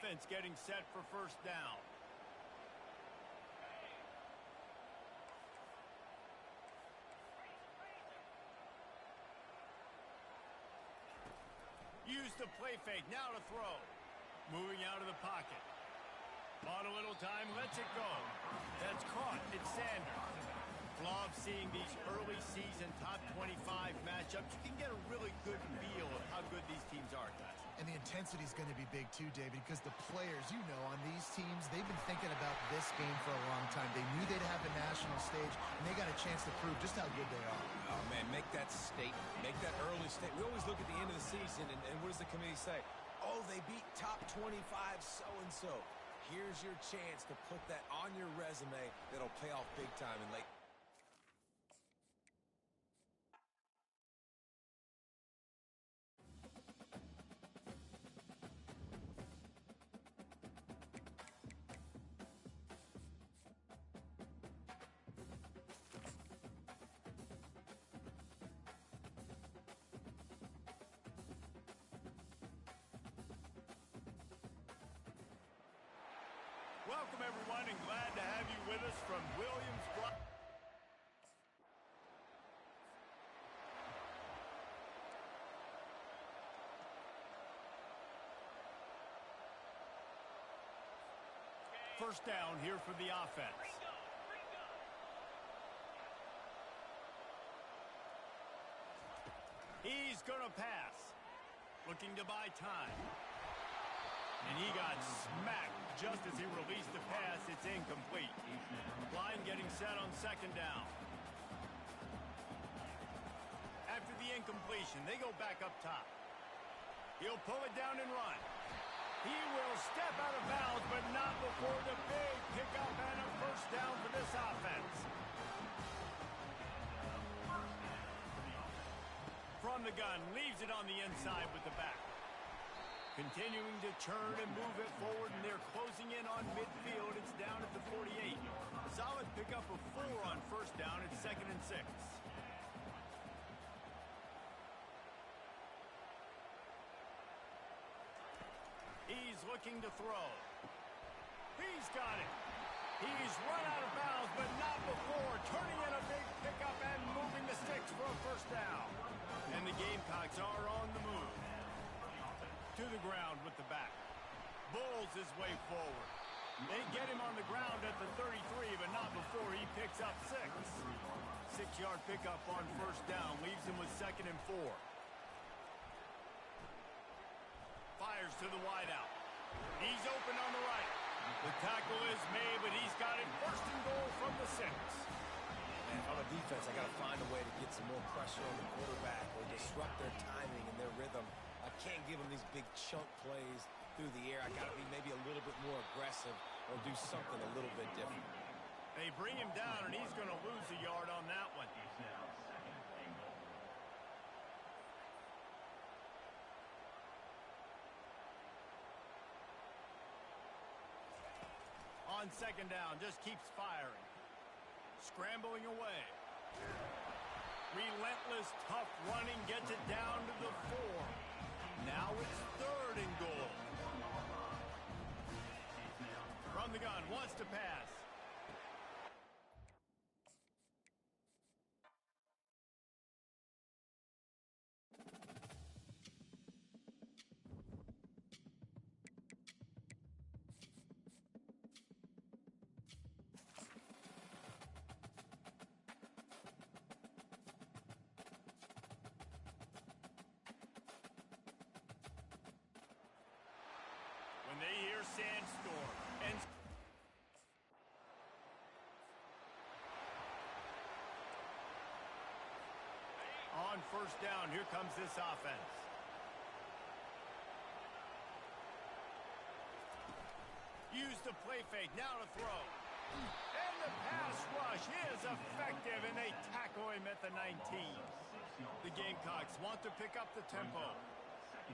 defense getting set for first down. Use the play fake, now to throw. Moving out of the pocket. Bought a little time, lets it go. That's caught, it's Sanders. Love seeing these early season top 25 matchups. You can get a really good feel of how good these teams are, guys. And the intensity is going to be big too, David, because the players, you know, on these teams, they've been thinking about this game for a long time. They knew they'd have the national stage, and they got a chance to prove just how good they are. Oh, man, make that statement. Make that early statement. We always look at the end of the season, and what does the committee say? Oh, they beat top 25 so-and-so. Here's your chance to put that on your resume that'll pay off big time in late. Welcome, everyone, and glad to have you with us from Williams-Brice. First down here for the offense. He's going to pass. Looking to buy time. And he got smacked just as he released the pass. It's incomplete. Line getting set on second down. After the incompletion, they go back up top. He'll pull it down and run. He will step out of bounds, but not before the big pickup and a first down for this offense. From the gun, leaves it on the inside with the back. Continuing to turn and move it forward, and they're closing in on midfield. It's down at the 48. Solid pickup of 4 on first down. It's 2nd and 6. He's looking to throw. He's got it. He's run out of bounds, but not before. Turning in a big pickup and moving the sticks for a first down. And the Gamecocks are on the move. To the ground with the back. Bulls his way forward. They get him on the ground at the 33, but not before he picks up 6. 6-yard pickup on first down. Leaves him with 2nd and 4. Fires to the wideout. He's open on the right. The tackle is made, but he's got it 1st and goal from the 6. And on the defense, I got to find a way to get some more pressure on the quarterback or disrupt their timing and their rhythm. I can't give them these big chunk plays through the air. I got to be maybe a little bit more aggressive or do something a little bit different. They bring him down, and he's going to lose a yard on that one. On second down, just keeps firing. Scrambling away. Relentless, tough running, gets it down to the 4. Now it's 3rd and goal. From the gun, wants to pass. When they hear Sandstorm and on first down, here comes this offense. Use the play fake, now to throw. And the pass rush is effective, and they tackle him at the 19. The Gamecocks want to pick up the tempo.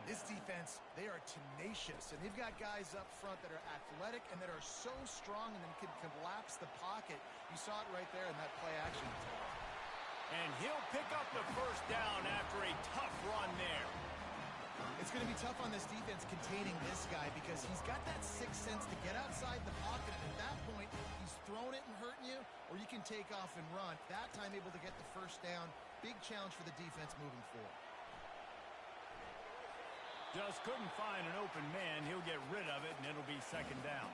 This defense, they are tenacious, and they've got guys up front that are athletic and that are so strong and then can collapse the pocket. You saw it right there in that play action. And he'll pick up the first down after a tough run there. It's going to be tough on this defense containing this guy because he's got that sixth sense to get outside the pocket, and at that point, he's throwing it and hurting you, or you can take off and run. That time able to get the first down. Big challenge for the defense moving forward. Just couldn't find an open man. He'll get rid of it, and it'll be second down.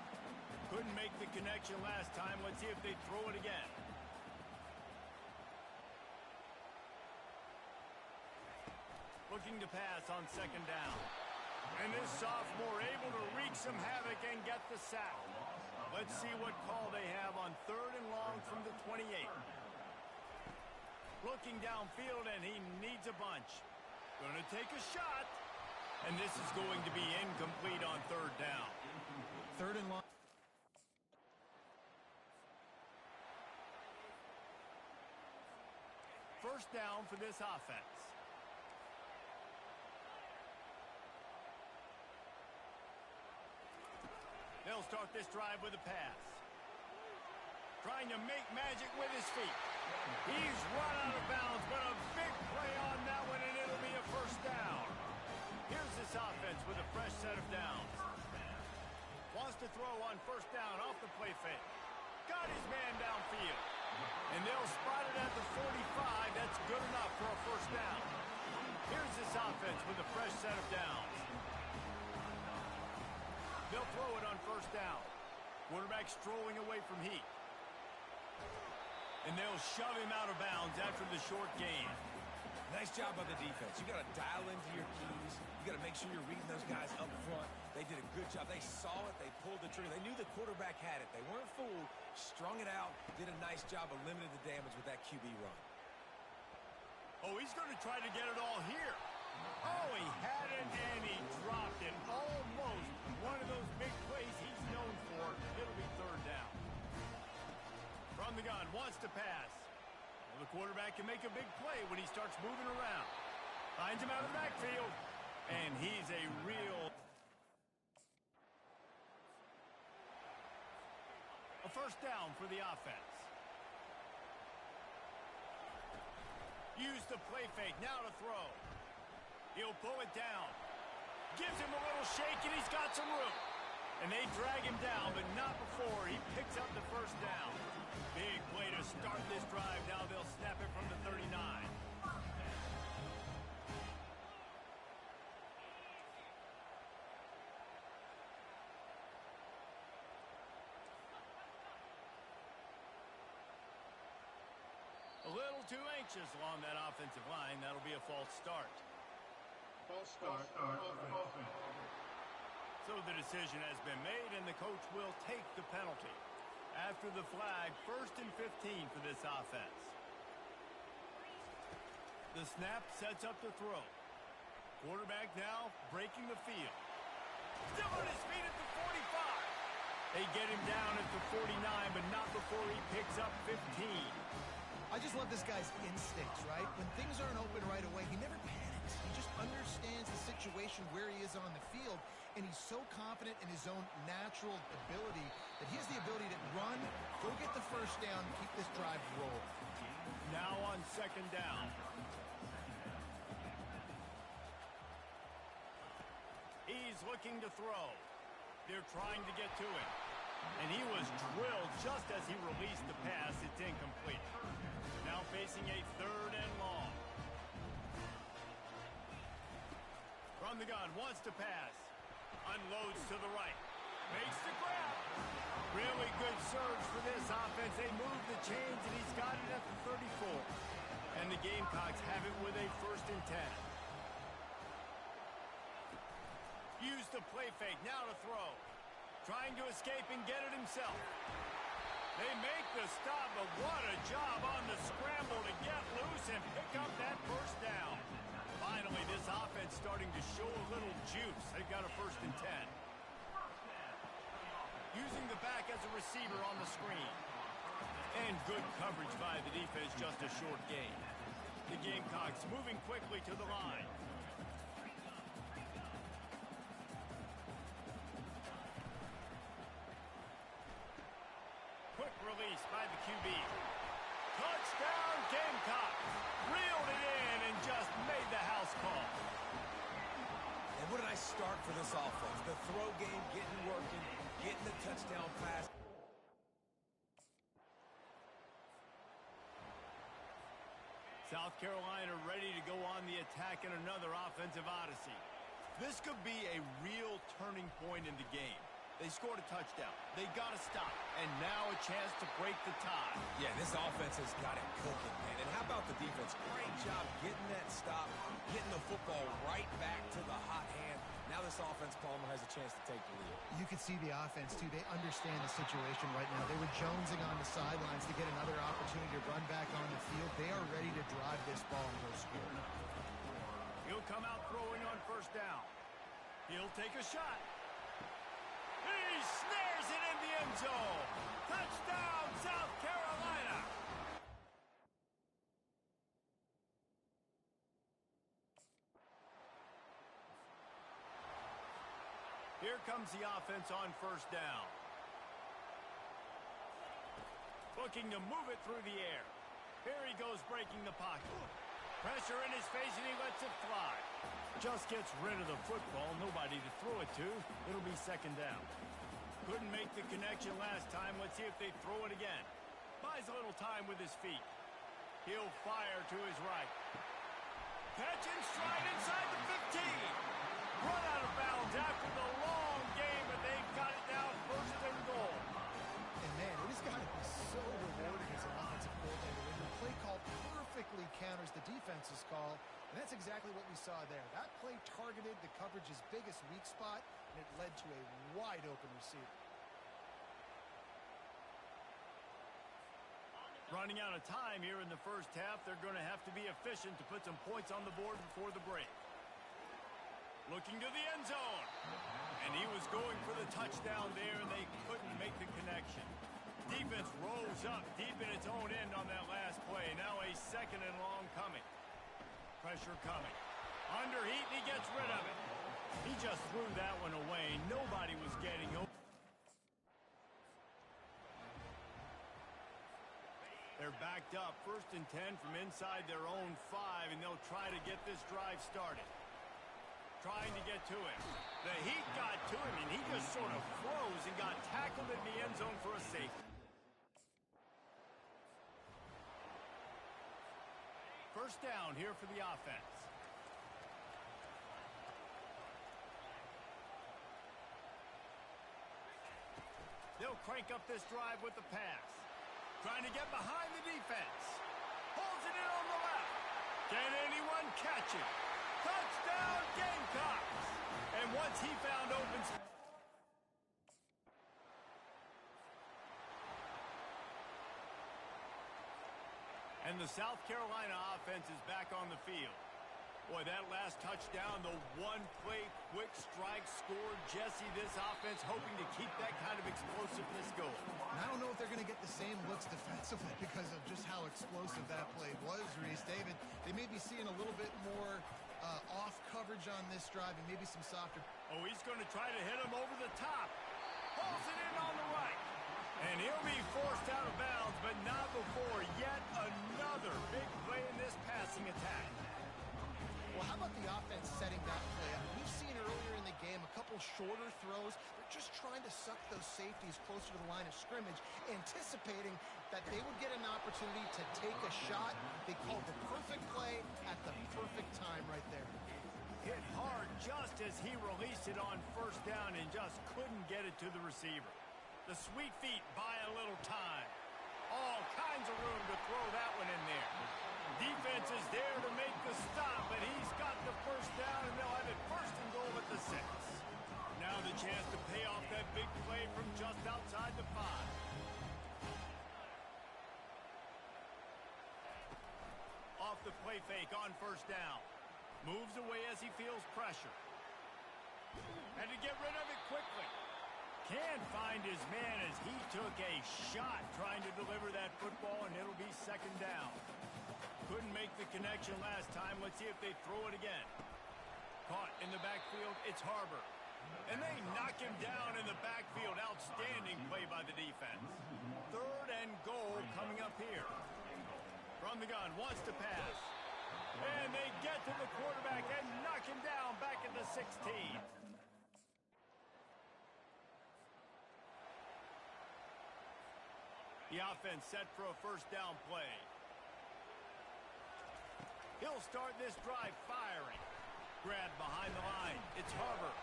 Couldn't make the connection last time. Let's see if they throw it again. Looking to pass on second down. And this sophomore able to wreak some havoc and get the sack. Let's see what call they have on third and long from the 28. Looking downfield, and he needs a bunch. Gonna take a shot. And this is going to be incomplete on third down. Third and long. First down for this offense. They'll start this drive with a pass. Trying to make magic with his feet. He's run out of bounds, but a big play on that one, and it'll be a first down. Here's this offense with a fresh set of downs. Wants to throw on first down off the play fake. Got his man downfield. And they'll spot it at the 45. That's good enough for a first down. Here's this offense with a fresh set of downs. They'll throw it on first down. Quarterback strolling away from Heat. And they'll shove him out of bounds after the short gain. Nice job by the defense. You got to dial into your keys. You got to make sure you're reading those guys up front. They did a good job. They saw it. They pulled the trigger. They knew the quarterback had it. They weren't fooled. Strung it out. Did a nice job of limiting the damage with that QB run. Oh, he's going to try to get it all here. Oh, he had it, and he dropped it. Almost one of those big plays he's known for. It'll be third down. From the gun, wants to pass. Well, the quarterback can make a big play when he starts moving around. Finds him out of the backfield, and he's a real... A first down for the offense. Use the play fake, now to throw. He'll pull it down. Gives him a little shake, and he's got some room. And they drag him down, but not before he picks up the first down. Big play to start this drive. Now they'll snap it from the 39. A little too anxious along that offensive line. That'll be a false start. False start. Offense. So the decision has been made, and the coach will take the penalty. After the flag, 1st and 15 for this offense. The snap sets up the throw. Quarterback now breaking the field. Still on his feet at the 45. They get him down at the 49, but not before he picks up 15. I just love this guy's instincts, right? When things aren't open right away, he never panics. He just understands the situation where he is on the field, and he's so confident in his own natural ability that he has the ability to run, go get the first down, and keep this drive rolling. Now on second down. He's looking to throw. They're trying to get to him. And he was drilled just as he released the pass. It's incomplete. Now facing a third and long. From the gun, wants to pass. Unloads to the right. Makes the grab. Really good surge for this offense. They move the chains, and he's got it at the 34. And the Gamecocks have it with a 1st and 10. Use the play fake, now to throw. Trying to escape and get it himself. They make the stop, but what a job on the scramble to get loose and pick up that first down. Finally, this offense starting to show a little juice. They've got a 1st and 10. Using the back as a receiver on the screen. And good coverage by the defense, just a short gain. The Gamecocks moving quickly to the line. Quick release by the QB. Touchdown, Gamecocks. Reeled it in and just made the house call. And what a nice start for this offense. The throw game getting working, getting the touchdown pass. South Carolina ready to go on the attack in another offensive odyssey. This could be a real turning point in the game. They scored a touchdown. They got to stop. And now a chance to break the tie. Yeah, this offense has got it cooking, man. And how about the defense? Great job getting that stop, getting the football right back to the hot hand. Now this offense, Palmer, has a chance to take the lead. You can see the offense, too. They understand the situation right now. They were jonesing on the sidelines to get another opportunity to run back on the field. They are ready to drive this ball and go score. He'll come out throwing on first down. He'll take a shot. He snares it in the end zone. Touchdown, South Carolina. Here comes the offense on first down. Looking to move it through the air. Here he goes breaking the pocket. Pressure in his face and he lets it fly. Just gets rid of the football. Nobody to throw it to. It'll be second down. Couldn't make the connection last time. Let's see if they throw it again. Buys a little time with his feet. He'll fire to his right. Catch and stride inside the 15. Run out of bounds after the long game, but they've got it down first and goal. And, man, it has got to be so rewarding as an offensive coordinator when the play call perfectly counters the defense's call. And that's exactly what we saw there. That play targeted the coverage's biggest weak spot, and it led to a wide-open receiver. Running out of time here in the first half, they're going to have to be efficient to put some points on the board before the break. Looking to the end zone. And he was going for the touchdown there, and they couldn't make the connection. Defense rose up deep in its own end on that last play. Now a second and long coming. Pressure coming. Under heat, and he gets rid of it. He just threw that one away. Nobody was getting over. They're backed up. 1st and 10 from inside their own 5, and they'll try to get this drive started. Trying to get to him. The heat got to him, and he just sort of froze and got tackled in the end zone for a safety. First down here for the offense. They'll crank up this drive with the pass. Trying to get behind the defense. Holds it in on the left. Can anyone catch it? Touchdown, Gamecocks! And once he found open... And the South Carolina offense is back on the field. Boy, that last touchdown, the one-play quick strike score. Jesse, this offense hoping to keep that kind of explosiveness going. And I don't know if they're going to get the same looks defensively because of just how explosive that play was, Reese. David, they may be seeing a little bit more off coverage on this drive and maybe some softer. Oh, he's going to try to hit him over the top. Pulls it in on the right. And he'll be forced out of bounds, but not before yet another big play in this passing attack. Well, how about the offense setting that play up? We've seen earlier in the game a couple shorter throws. They're just trying to suck those safeties closer to the line of scrimmage, anticipating that they would get an opportunity to take a shot. They called the perfect play at the perfect time right there. Hit hard just as he released it on first down and just couldn't get it to the receiver. The sweet feet buy a little time. All kinds of room to throw that one in there. Defense is there to make the stop, but he's got the first down, and they'll have it first and goal at the 6. Now the chance to pay off that big play from just outside the 5. Off the play fake on first down. Moves away as he feels pressure. And to get rid of it quickly. Can't find his man as he took a shot trying to deliver that football, and it'll be second down. Couldn't make the connection last time. Let's see if they throw it again. Caught in the backfield, it's Harbor. And they knock him down in the backfield. Outstanding play by the defense. 3rd and goal coming up here. From the gun, wants to pass. And they get to the quarterback and knock him down back at the 16. The offense set for a first down play. He'll start this drive firing. Grab behind the line. It's Hubbard.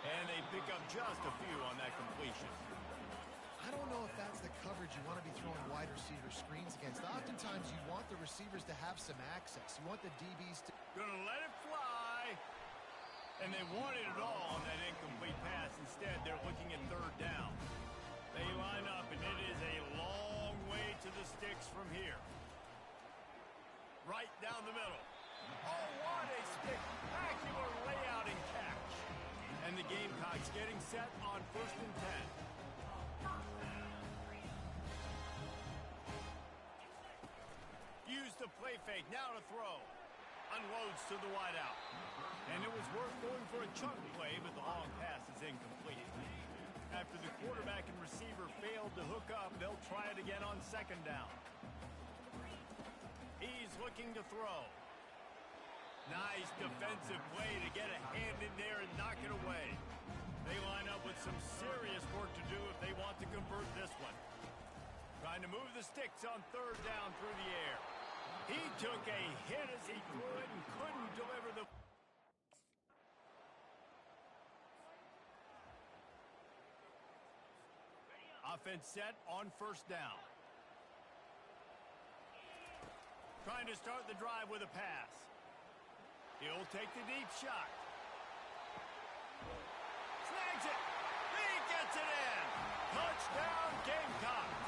And they pick up just a few on that completion. I don't know if that's the coverage you want to be throwing wide receiver screens against. Oftentimes, you want the receivers to have some access. You want the DBs to... Gonna let it fly. And they wanted it all on that incomplete pass. Instead, they're looking at third down. They line up, and it is a long way to the sticks from here. Right down the middle. Oh, what a spectacular layout and catch. And the Gamecocks getting set on 1st and 10. Use the play fake, now to throw. Unloads to the wideout. And it was worth going for a chunk play, but the long pass is incomplete. After the quarterback and receiver failed to hook up, they'll try it again on 2nd down. He's looking to throw. Nice defensive play to get a hand in there and knock it away. They line up with some serious work to do if they want to convert this one. Trying to move the sticks on 3rd down through the air. He took a hit as he threw it and couldn't deliver the... Offense set on 1st down. Trying to start the drive with a pass. He'll take the deep shot. Snags it. He gets it in. Touchdown, Gamecocks.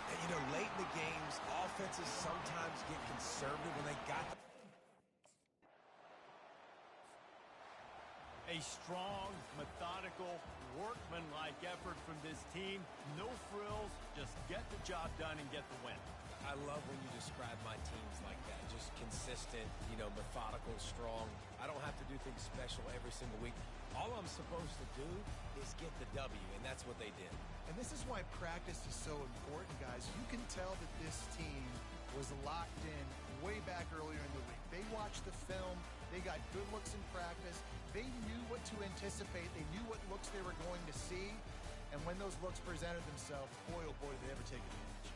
And, you know, late in the games, offenses sometimes get conservative when they got the... A strong, methodical, workmanlike effort from this team. No frills, just get the job done and get the win. I love when you describe my teams like that. Just consistent, you know, methodical, strong. I don't have to do things special every single week. All I'm supposed to do is get the W, and that's what they did. And this is why practice is so important, guys. You can tell that this team was locked in way back earlier in the week. They watched the film. They got good looks in practice. They knew what to anticipate. They knew what looks they were going to see. And when those looks presented themselves, boy, oh boy, did they ever take advantage.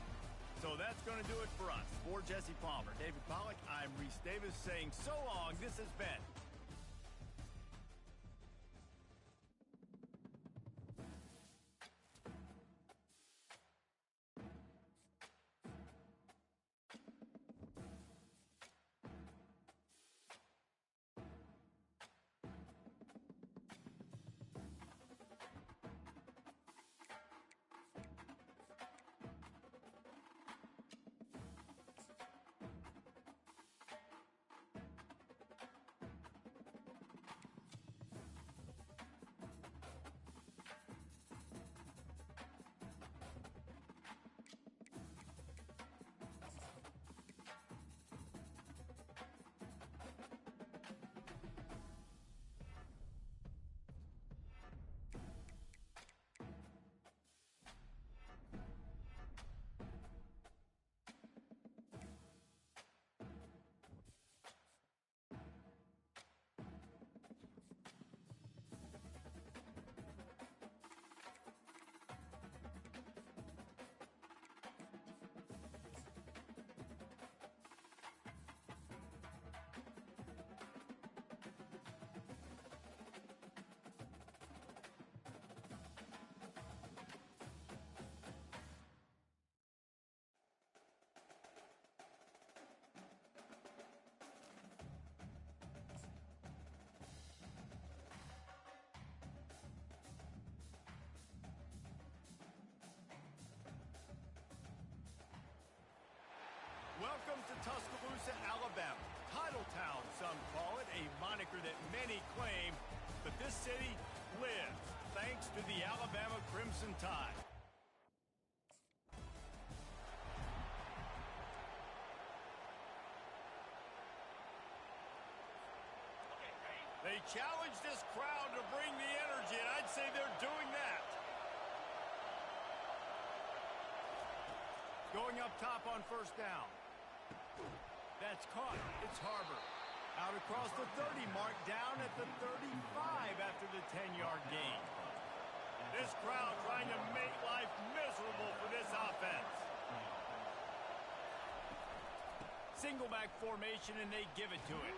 So that's going to do it for us. For Jesse Palmer, David Pollack, I'm Reese Davis saying so long. This has been Welcome to Tuscaloosa, Alabama. Titletown, some call it, a moniker that many claim, but this city lives thanks to the Alabama Crimson Tide. They challenge this crowd to bring the energy, and I'd say they're doing that. Going up top on 1st down. That's caught. It's Harbor. Out across the 30 mark, down at the 35 after the 10-yard gain. This crowd trying to make life miserable for this offense. Single back formation, and they give it to it.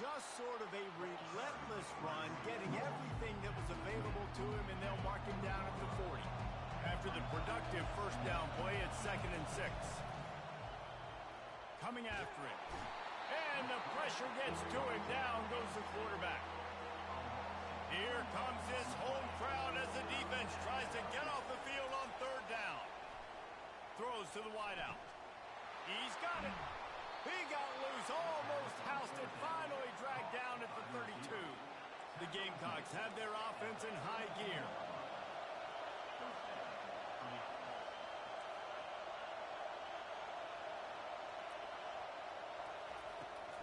Just sort of a relentless run, getting everything that was available to him, and they'll mark him down at the 40. After the productive first down play, it's 2nd and 6. Coming after it. And the pressure gets to him. Down goes the quarterback. Here comes this home crowd as the defense tries to get off the field on 3rd down. Throws to the wideout. He's got it. He got loose, almost housed it, finally dragged down at the 32. The Gamecocks have their offense in high gear.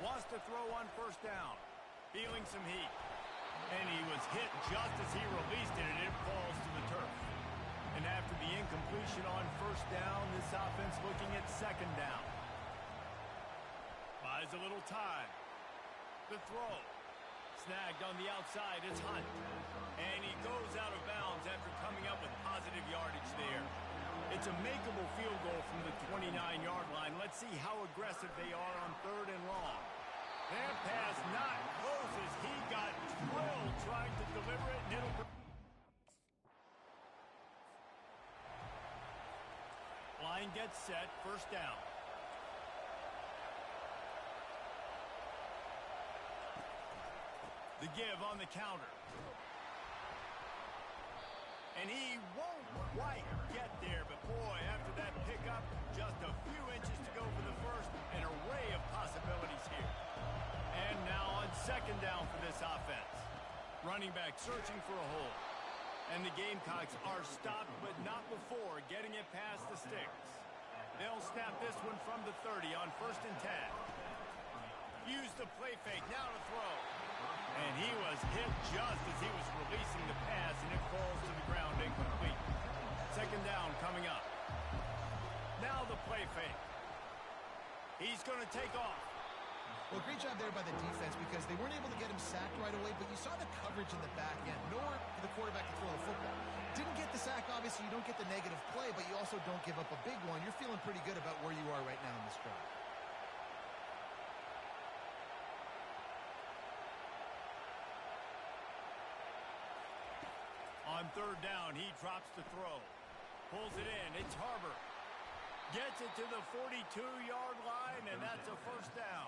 Wants to throw on 1st down. Feeling some heat. And he was hit just as he released it, and it falls to the turf. And after the incompletion on 1st down, this offense looking at 2nd down. Buys a little time. The throw. Snagged on the outside is Hunt. And he goes out of bounds after coming up with positive yardage there. It's a makeable field goal from the 29-yard line. Let's see how aggressive they are on 3rd and long. That pass not close as he got drilled trying to deliver it, and it'll... Line gets set, 1st down. The give on the counter. And he won't quite get there, but boy, after that pickup, just a few inches to go for the first, an array of possibilities here. And now on 2nd down for this offense. Running back searching for a hole. And the Gamecocks are stopped, but not before getting it past the sticks. They'll snap this one from the 30 on 1st and 10. Use the play fake, now to throw. And he was hit just as he was releasing the pass, and it falls to the ground incomplete. 2nd down coming up. Now the play fake. He's going to take off. Well, great job there by the defense because they weren't able to get him sacked right away, but you saw the coverage in the back end. Nowhere for the quarterback to throw the football. Didn't get the sack, obviously you don't get the negative play, but you also don't give up a big one. You're feeling pretty good about where you are right now in this drive. On 3rd down, he drops the throw. Pulls it in. It's Harbor. Gets it to the 42-yard line, and that's a 1st down.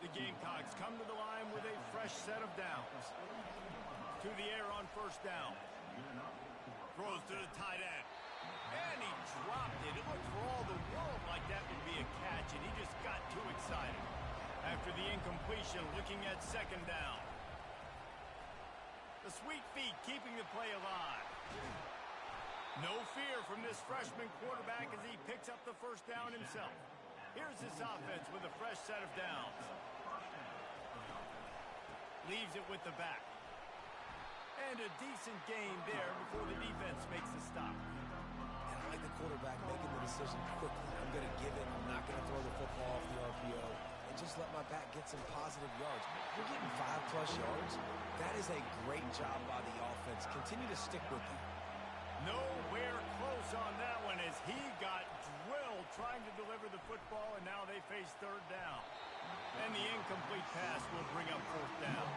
The Gamecocks come to the line with a fresh set of downs. To the air on 1st down. Throws to the tight end. And he dropped it. It looked for all the world like that would be a catch, and he just got too excited. After the incompletion, looking at 2nd down. The sweet feet keeping the play alive. No fear from this freshman quarterback as he picks up the 1st down himself. Here's this offense with a fresh set of downs. Leaves it with the back. And a decent gain there before the defense makes the stop. And I like the quarterback making the decision quickly. I'm going to give it. I'm not going to throw the football off the RPO. And just let my back get some positive yards. You're getting 5+ yards. That is a great job by the offense. Continue to stick with that. Nowhere close on that one as he got drilled trying to deliver the football, and now they face 3rd down. And the incomplete pass will bring up 4th down.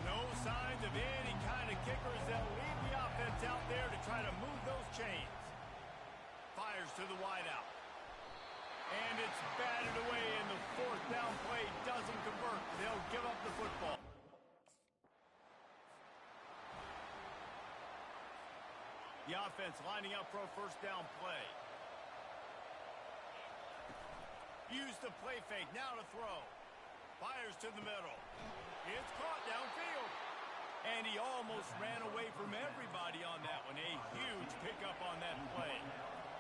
No signs of any kind of kickers. They'll leave the offense out there to try to move those chains. Fires to the wideout. And it's batted away, and the 4th down play doesn't convert. They'll give up the football. The offense lining up for a 1st down play. Use the play fake, now to throw. Fires to the middle. It's caught downfield. And he almost ran away from everybody on that one. A huge pickup on that play.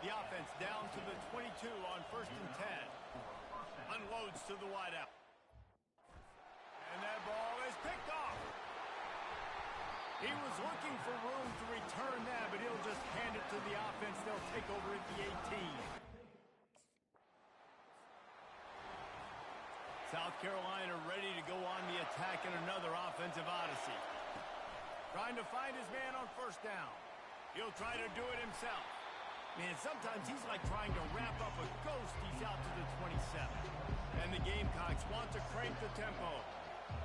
The offense down to the 22 on 1st and 10. Unloads to the wideout. And that ball is picked off. He was looking for room to return that, but he'll just hand it to the offense. They'll take over at the 18. South Carolina ready to go on the attack in another offensive odyssey. Trying to find his man on first down. He'll try to do it himself. Man, sometimes he's like trying to wrap up a ghost. He's out to the 27. And the Gamecocks want to crank the tempo.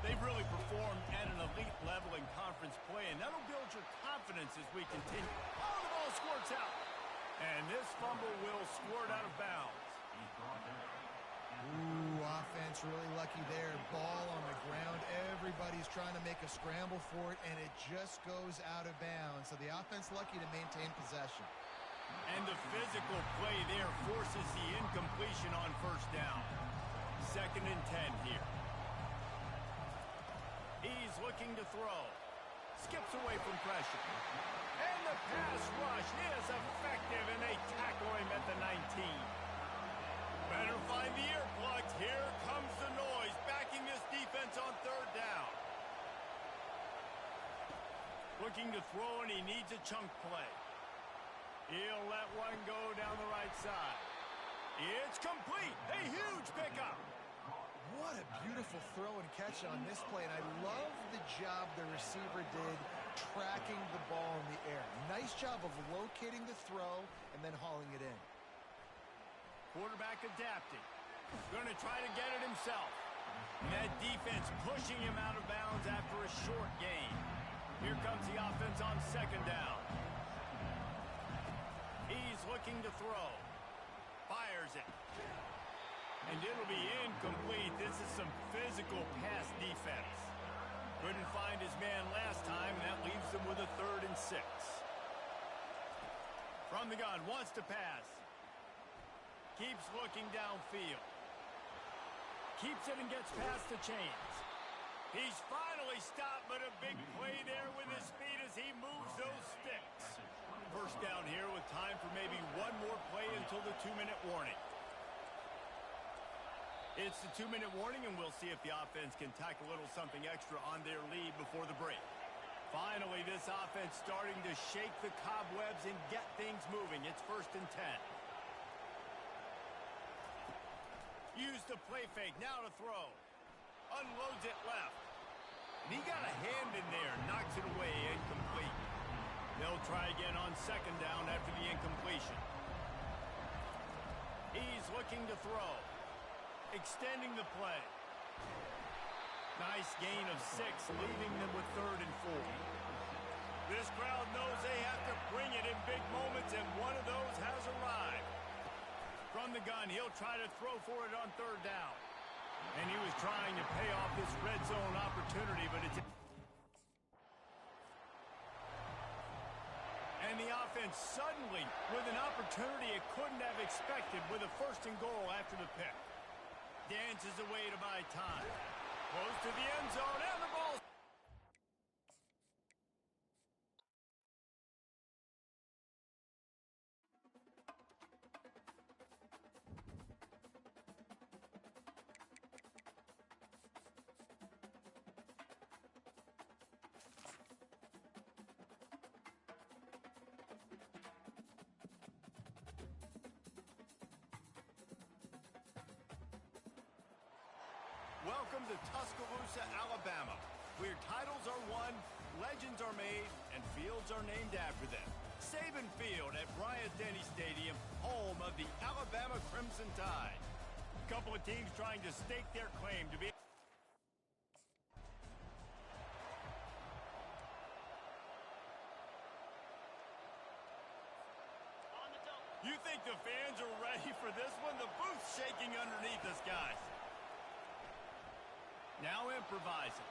They've really performed at an elite level in conference play, and that'll build your confidence as we continue. Oh, the ball squirts out. And this fumble will squirt out of bounds. Ooh, offense really lucky there. Ball on the ground. Everybody's trying to make a scramble for it, and it just goes out of bounds. So the offense lucky to maintain possession. And the physical play there forces the incompletion on first down. 2nd and 10 here. He's looking to throw. Skips away from pressure. And the pass rush is effective, and they tackle him at the 19. Better find the earplugs. Here comes the noise, backing this defense on 3rd down. Looking to throw, and he needs a chunk play. He'll let one go down the right side. It's complete. A huge pickup. What a beautiful throw and catch on this play, and I love the job the receiver did tracking the ball in the air. Nice job of locating the throw and then hauling it in. Quarterback adapting. Going to try to get it himself. And that defense pushing him out of bounds after a short gain. Here comes the offense on 2nd down. He's looking to throw. Fires it. And it'll be incomplete. This is some physical pass defense. Couldn't find his man last time, and that leaves him with a 3rd and 6. From the gun, wants to pass. Keeps looking downfield. Keeps it and gets past the chains. He's finally stopped, but a big play there with his speed as he moves those sticks. First down here with time for maybe one more play until the 2-minute warning. It's the 2-minute warning, and we'll see if the offense can tack a little something extra on their lead before the break. Finally, this offense starting to shake the cobwebs and get things moving. It's 1st and 10. Use the play fake, now to throw. Unloads it left. And he got a hand in there, knocks it away, incomplete. They'll try again on 2nd down after the incompletion. He's looking to throw. Extending the play. Nice gain of 6, leaving them with 3rd and 4. This crowd knows they have to bring it in big moments, and one of those has arrived. From the gun, he'll try to throw for it on 3rd down. And he was trying to pay off this red zone opportunity, but it's... And the offense suddenly with an opportunity it couldn't have expected with a 1st and goal after the pick. Dances away to buy time. Close to the end zone, and the ball... Welcome to Tuscaloosa, Alabama, where titles are won, legends are made, and fields are named after them. Saban Field at Bryant-Denny Stadium, home of the Alabama Crimson Tide. A couple of teams trying to stake their claim to be... You think the fans are ready for this one? The booth's shaking underneath us, guys. Now improvising.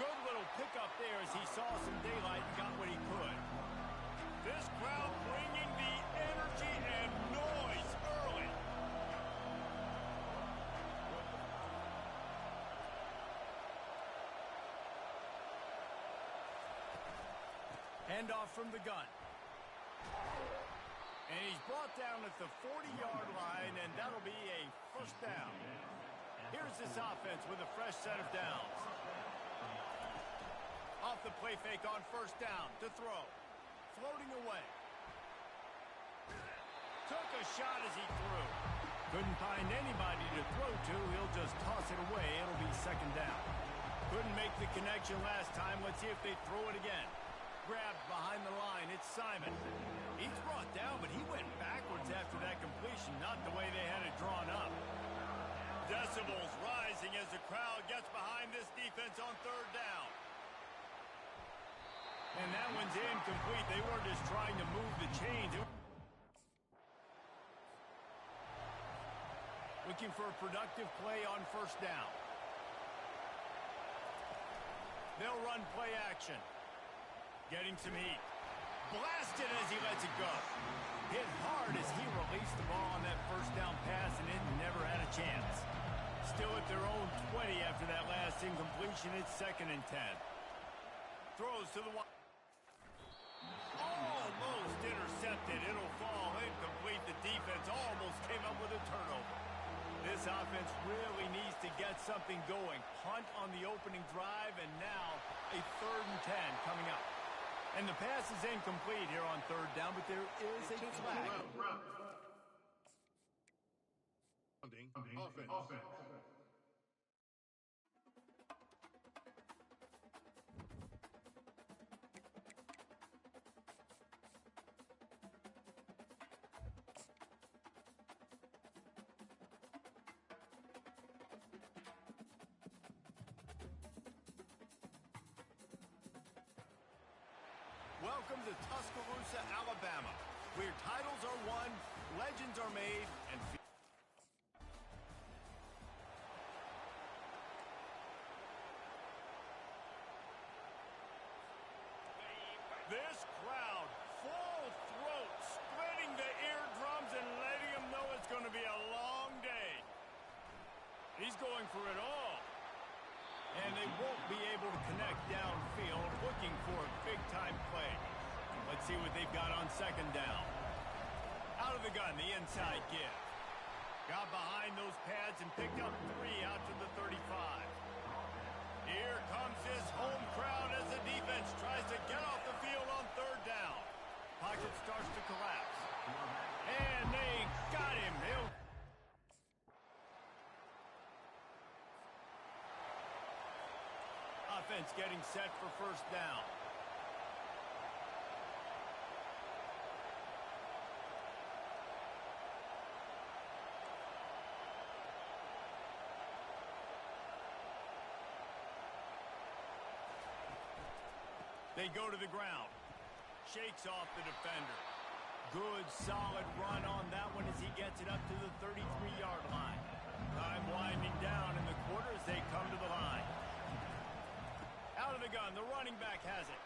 Good little pickup there as he saw some daylight and got what he could. This crowd bringing the energy and noise early. Handoff from the gun. And he's brought down at the 40-yard line, and that'll be a 1st down. Here's this offense with a fresh set of downs. Off the play fake on 1st down to throw. Floating away. Took a shot as he threw. Couldn't find anybody to throw to. He'll just toss it away. It'll be second down. Couldn't make the connection last time. Let's see if they throw it again. Grabbed behind the line. It's Simon. He's brought down, but he went backwards after that completion. Not the way they had it drawn up. Decibels rising as the crowd gets behind this defense on third down. And that one's incomplete. They were just trying to move the chains. Looking for a productive play on first down. They'll run play action. Getting some heat. Blasted as he lets it go. Hit hard as he released the ball on that first down pass, and it never had a chance. Still at their own 20 after that last incompletion. It's 2nd and 10. Throws to the wide. Almost intercepted. It'll fall incomplete. The defense almost came up with a turnover. This offense really needs to get something going. Punt on the opening drive, and now a 3rd and 10 coming up. And the pass is incomplete here on third down, but there is a flag. Offense. Welcome to Tuscaloosa, Alabama, where titles are won, legends are made, and this crowd, full throat, splitting the eardrums and letting them know it's going to be a long day. He's going for it all. And they won't be able to connect downfield, looking for a big-time play. Let's see what they've got on second down. Out of the gun, the inside give. Got behind those pads and picked up 3 out to the 35. Here comes his home crowd as the defense tries to get off the field on third down. Pocket starts to collapse. And they got him. Offense getting set for first down. They go to the ground. Shakes off the defender. Good, solid run on that one as he gets it up to the 33-yard line. Time winding down in the quarter as they come to the line. Out of the gun, the running back has it.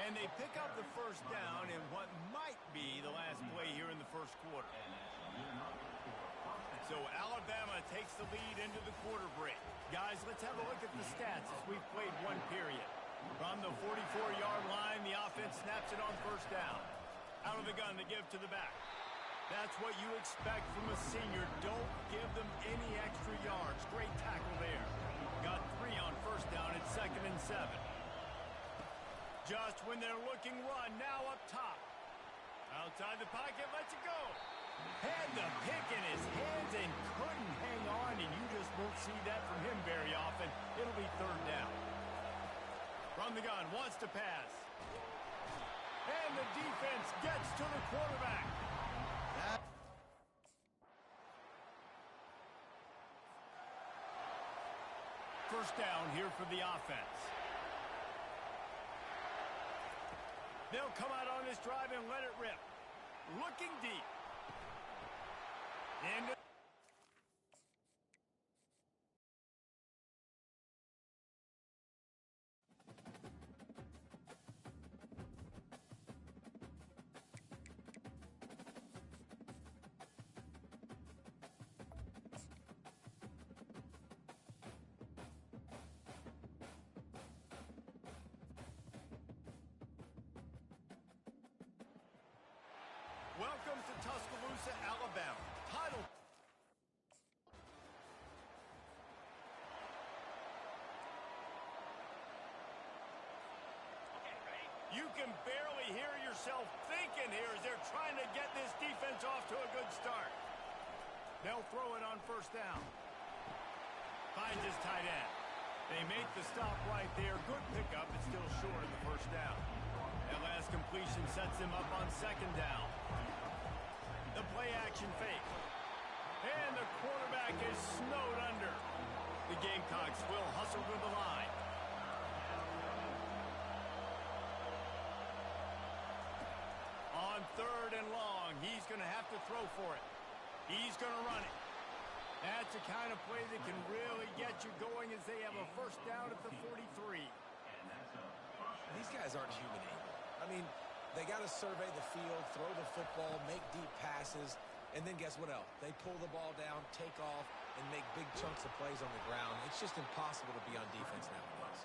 And they pick up the first down in what might be the last play here in the first quarter. So Alabama takes the lead into the quarter break. Guys, let's have a look at the stats as we've played one period. From the 44-yard line, the offense snaps it on first down. Out of the gun, the give to the back. That's what you expect from a senior. Don't give them any extra yards. Great tackle there. Got 3 on first down at 2nd and 7. Just when they're looking run, now up top. Outside the pocket, lets it go. Had the pick in his hands and couldn't hang on, and you just won't see that from him very often. It'll be third down. From the gun, wants to pass. And the defense gets to the quarterback. First down here for the offense. They'll come out on this drive and let it rip. Looking deep. And welcome to Tuscaloosa, Alabama. Title. You can barely hear yourself thinking here as they're trying to get this defense off to a good start. They'll throw it on first down. Finds his tight end. They make the stop right there. Good pickup, but still short of the first down. That last completion sets him up on second down. The play action fake. And the quarterback is snowed under. The Gamecocks will hustle to the line. On third and long, he's going to have to throw for it. He's going to run it. That's the kind of play that can really get you going as they have a first down at the 43. These guys aren't human anymore. I mean, they got to survey the field, throw the football, make deep passes, and then guess what else? They pull the ball down, take off, and make big chunks of plays on the ground. It's just impossible to be on defense nowadays.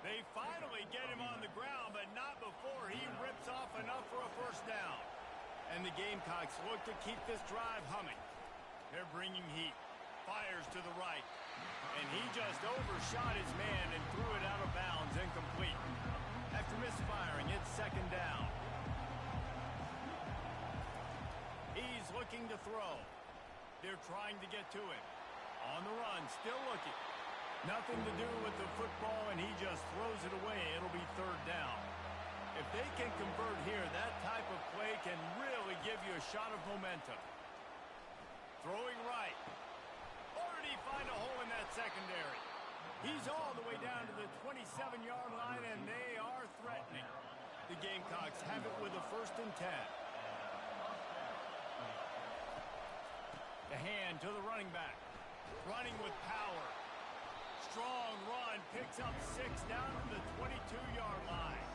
They finally get him on the ground, but not before he rips off enough for a first down. And the Gamecocks look to keep this drive humming. They're bringing heat. Fires to the right. And he just overshot his man and threw it out of bounds, incomplete. After misfiring, it's second down. He's looking to throw. They're trying to get to him. On the run, still looking. Nothing to do with the football, and he just throws it away. It'll be third down. If they can convert here, that type of play can really give you a shot of momentum. Throwing right. Or did he find a hole in that secondary? He's all the way down to the 27-yard line, and they are threatening. The Gamecocks have it with a 1st and 10. The hand to the running back. Running with power. Strong run. Picks up 6 down to the 22-yard line.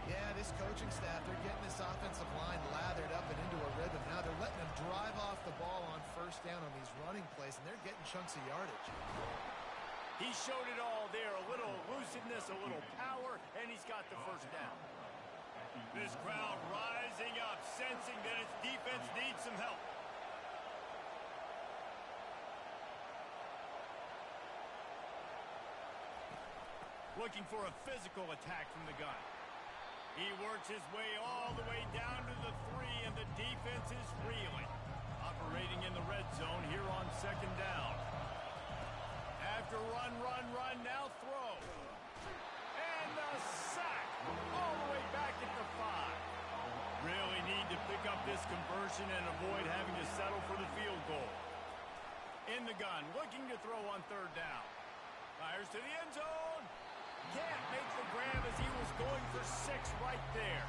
Yeah, this coaching staff, they're getting this offensive line lathered up and into a rhythm. Now they're letting them drive off the ball on first down on these running plays, and they're getting chunks of yardage. He showed it all there. A little elusiveness, a little power, and he's got the first down. This crowd rising up, sensing that its defense needs some help. Looking for a physical attack from the gun. He works his way all the way down to the 3, and the defense is reeling. Operating in the red zone here on second down. After run, now throw. And the sack all the way back at the 5. Really need to pick up this conversion and avoid having to settle for the field goal. In the gun, looking to throw on third down. Fires to the end zone. Can't make the grab as he was going for 6 right there.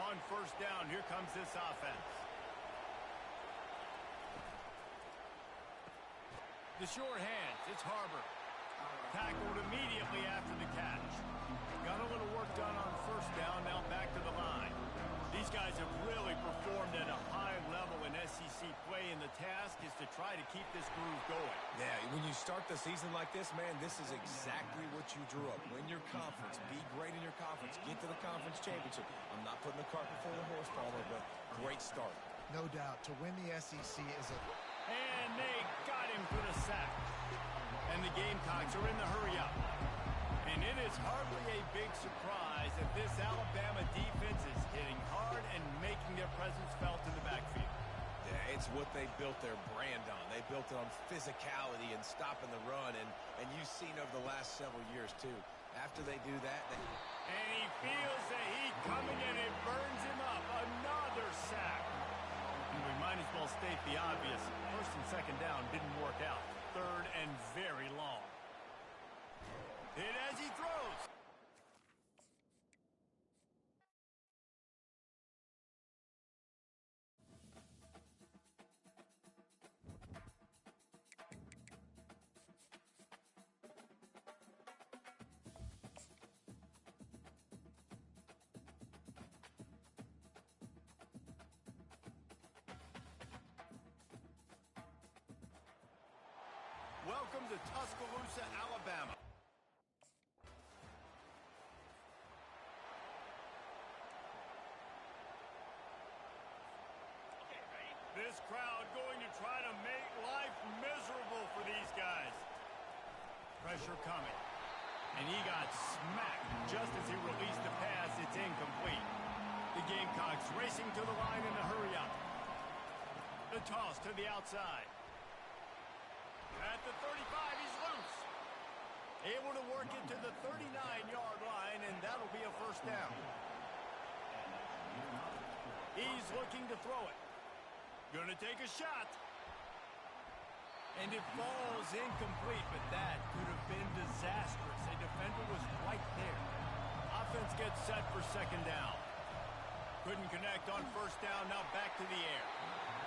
On first down, here comes this offense. The short hands, it's Harbor. Tackled immediately after the catch. Got a little work done on first down, now back to the line. These guys have really performed at a high level in SEC play, and the task is to try to keep this groove going. Yeah, when you start the season like this, man, this is exactly what you drew up. Win your conference. Be great in your conference. Get to the conference championship. I'm not putting the cart before the horse, Palmer, but great start. No doubt. To win the SEC is a... And they got him for the sack. And the Gamecocks are in the hurry-up. And it is hardly a big surprise that this Alabama defense is hitting hard and making their presence felt in the backfield. Yeah, it's what they built their brand on. They built it on physicality and stopping the run, and you've seen over the last several years, too. After they do that, And he feels the heat coming, and it burns him up. Another sack. And we might as well state the obvious. First and second down didn't work out. Third and very long. Hit as he throws. Welcome to Tuscaloosa, Alabama. This crowd going to try to make life miserable for these guys. Pressure coming. And he got smacked just as he released the pass. It's incomplete. The Gamecocks He's racing to the line in a hurry up. The toss to the outside. At the 35, he's loose. Able to work it to the 39-yard line, and that'll be a first down. He's looking to throw it. Gonna take a shot. And it falls incomplete, but that could have been disastrous. A defender was right there. Offense gets set for second down. Couldn't connect on first down, now back to the air.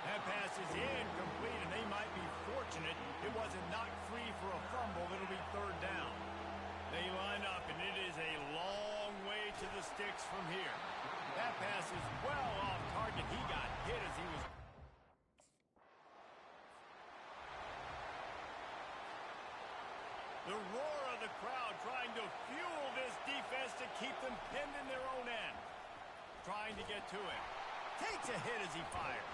That pass is incomplete, and they might be fortunate it wasn't knocked free for a fumble. It'll be third down. They line up, and it is a long way to the sticks from here. That pass is well off target. He got hit as he was... The roar of the crowd trying to fuel this defense to keep them pinned in their own end. Trying to get to him. Takes a hit as he fires.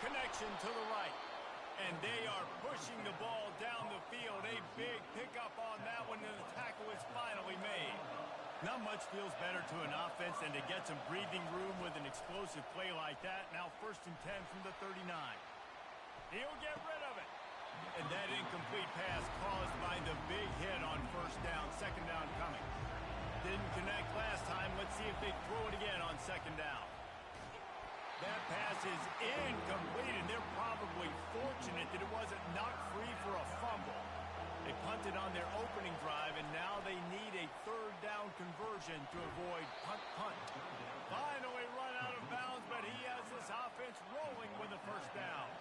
Connection to the right. And they are pushing the ball down the field. A big pickup on that one, and the tackle is finally made. Not much feels better to an offense than to get some breathing room with an explosive play like that. Now 1st and 10 from the 39. He'll get rid of it. And that incomplete pass caused by the big hit on first down. Second down coming. Didn't connect last time. Let's see if they throw it again on second down. That pass is incomplete, and they're probably fortunate that it wasn't knocked free for a fumble. They punted on their opening drive, and now they need a third down conversion to avoid punt. Finally run out of bounds, but he has this offense rolling with a first down.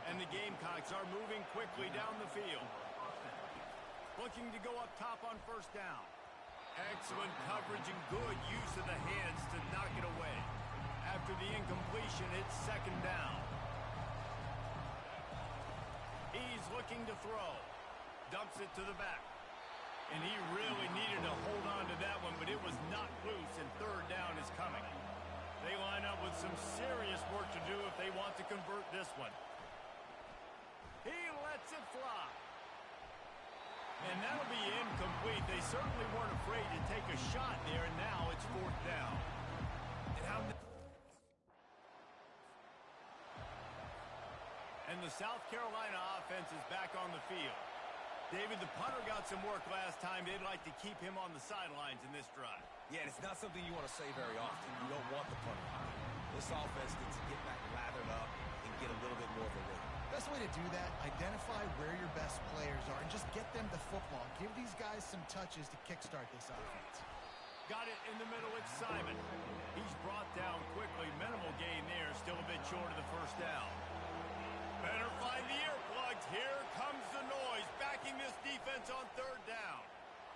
And the Gamecocks are moving quickly down the field. Looking to go up top on first down. Excellent coverage and good use of the hands to knock it away. After the incompletion, it's second down. He's looking to throw. Dumps it to the back. And he really needed to hold on to that one, but it was knocked loose, and third down is coming. They line up with some serious work to do if they want to convert this one. He lets it fly. And that'll be incomplete. They certainly weren't afraid to take a shot there, and now it's fourth down. And the South Carolina offense is back on the field. David, the punter got some work last time. They'd like to keep him on the sidelines in this drive. Yeah, and it's not something you want to say very often. You don't want the punter high. This offense needs to get back lathered up and get a little bit more of a rhythm. Best way to do that, identify where your best players are and just get them the football. Give these guys some touches to kickstart this offense. Got it in the middle, it's Simon. He's brought down quickly. Minimal gain there, still a bit short of the first down. Better find the earplugs. Here comes the noise, backing this defense on third down.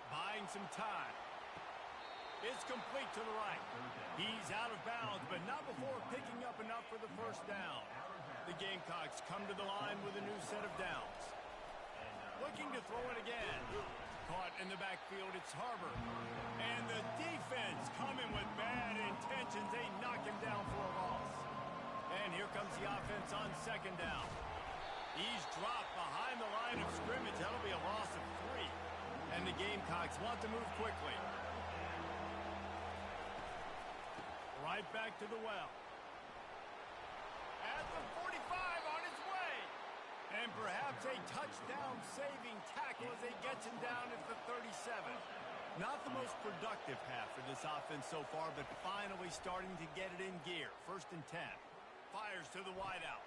Buying some time. It's complete to the right. He's out of bounds, but not before picking up enough for the first down. The Gamecocks come to the line with a new set of downs. Looking to throw it again. Caught in the backfield, it's Harbor. And the defense coming with bad intentions. They knock him down for a loss. And here comes the offense on second down. He's dropped behind the line of scrimmage. That'll be a loss of 3. And the Gamecocks want to move quickly. Right back to the well. At the 45 on his way. And perhaps a touchdown-saving tackle as they gets him down at the 37. Not the most productive half for this offense so far, but finally starting to get it in gear. 1st and 10. Fires to the wideout.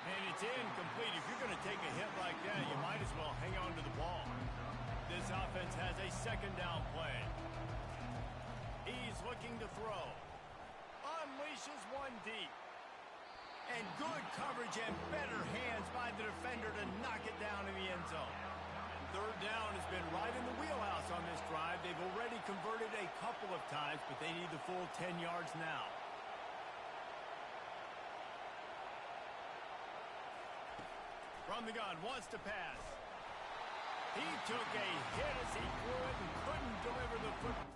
And it's incomplete. If you're going to take a hit like that, you might as well hang on to the ball. This offense has a second down play. He's looking to throw. Unleashes one deep. And good coverage and better hands by the defender to knock it down in the end zone. Third down has been right in the wheelhouse on this drive. They've already converted a couple of times, but they need the full 10 yards now. From the gun, wants to pass. He took a hit as he threw it and couldn't deliver the football.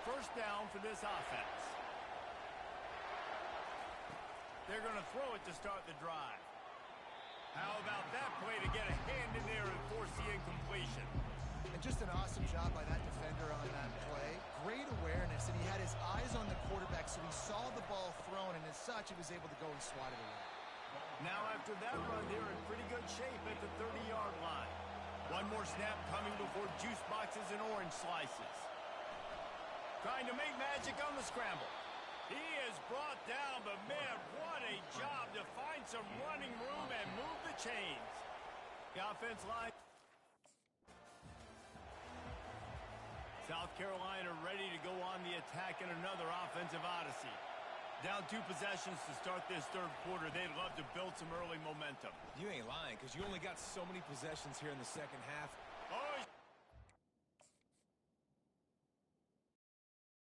First down for this offense. They're going to throw it to start the drive. How about that play to get a hand in there and force the incompletion? And just an awesome job by that so he saw the ball thrown, and as such, he was able to go and swat it away. Now after that run, they're in pretty good shape at the 30-yard line. One more snap coming before juice boxes and orange slices. Trying to make magic on the scramble. He is brought down, but man, what a job to find some running room and move the chains. The offense line. South Carolina ready to go on the attack in another offensive odyssey. Down 2 possessions to start this third quarter. They'd love to build some early momentum. You ain't lying, because you only got so many possessions here in the second half.